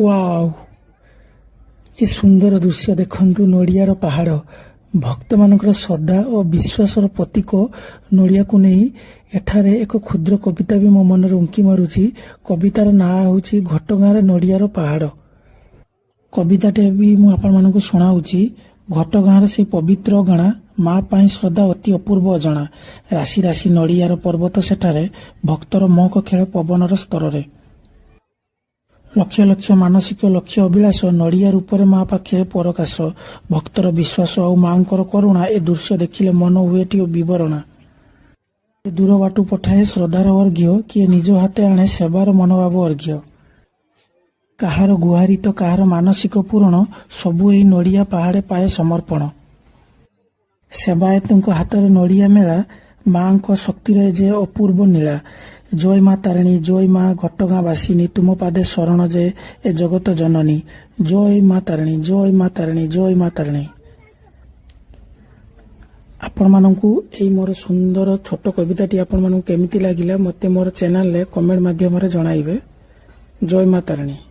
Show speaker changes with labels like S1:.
S1: Wow, ଏ ସୁନ୍ଦର ଦୃଶ୍ୟ ଦେଖନ୍ତୁ। ନଡ଼ିଆର ପାହାଡ଼, ଭକ୍ତମାନଙ୍କର ଶ୍ରଦ୍ଧା ଓ ବିଶ୍ୱାସର ପ୍ରତୀକ ନଡ଼ିଆକୁ ନେଇ ଏଠାରେ ଏକ କ୍ଷୁଦ୍ର କବିତା ବି ମୋ ମନରେ ଉଙ୍କି ମାରୁଛି। କବିତାର ନାଁ ହେଉଛି ଘଟଗାଁରେ ନଡ଼ିଆର ପାହାଡ଼। କବିତାଟି ବି ମୁଁ ଆପଣମାନଙ୍କୁ ଶୁଣାଉଛି। ଘଟଗାଁରେ ସେହି ପବିତ୍ର ଅଗଣା, ମା ପାଇଁ ଶ୍ରଦ୍ଧା ଅତି ଅପୂର୍ବ ଅଜଣା। ରାଶି ରାଶି ନଡ଼ିଆର ପର୍ବତ ସେଠାରେ, ଭକ୍ତର ମହକ ଖେଳ ପବନର ସ୍ତରରେ। ଲକ୍ଷ ଲକ୍ଷ ମାନସିକ ଲକ୍ଷ ଅଭିଳାଷ, ନଡ଼ିଆ ରୂପରେ ମା ପାଖେ ପରକାଶ। ଭକ୍ତର ବିଶ୍ୱାସ ଆଉ ମାଙ୍କର କରୁଣା, ଏ ଦୃଶ୍ୟ ଦେଖିଲେ ମନ ହୁଏଟି ବିବରଣା। ଦୂର ବାଟୁ ପଠାଏ ଶ୍ରଦ୍ଧାର ଅର୍ଘ୍ୟ, କିଏ ନିଜ ହାତେ ଆଣେ ସେବାର ମନୋଭାବ ଅର୍ଘ୍ୟ। କାହାର ଗୁହାରି ତ କାହାର ମାନସିକ ପୂରଣ, ସବୁ ଏହି ନଡ଼ିଆ ପାହାଡ଼େ ପାଏ ସମର୍ପଣ। ସେବାୟତଙ୍କ ହାତରେ ନଡ଼ିଆ ମେଳା, ମାଙ୍କ ଶକ୍ତିର ଯେ ଅପୂର୍ବ ନୀଳା। ଜୟ ମା ତାରିଣୀ, ଜୟ ମା ଘଟଗାଁ ବାସିନୀ, ତୁମ ପାଦେ ଶରଣ ଯେ ଏ ଜଗତ ଜନନୀ। ଜୟ ମା ତାରିଣୀ, ଜୟ ମା ତାରିଣୀ, ଜୟ ମା ତାରିଣୀ। ଆପଣମାନଙ୍କୁ ଏଇ ମୋର ସୁନ୍ଦର ଛୋଟ କବିତାଟି ଆପଣମାନଙ୍କୁ କେମିତି ଲାଗିଲା ମୋତେ ମୋର ଚ୍ୟାନେଲରେ କମେଣ୍ଟ ମାଧ୍ୟମରେ ଜଣାଇବେ। ଜୟ ମା ତାରିଣୀ।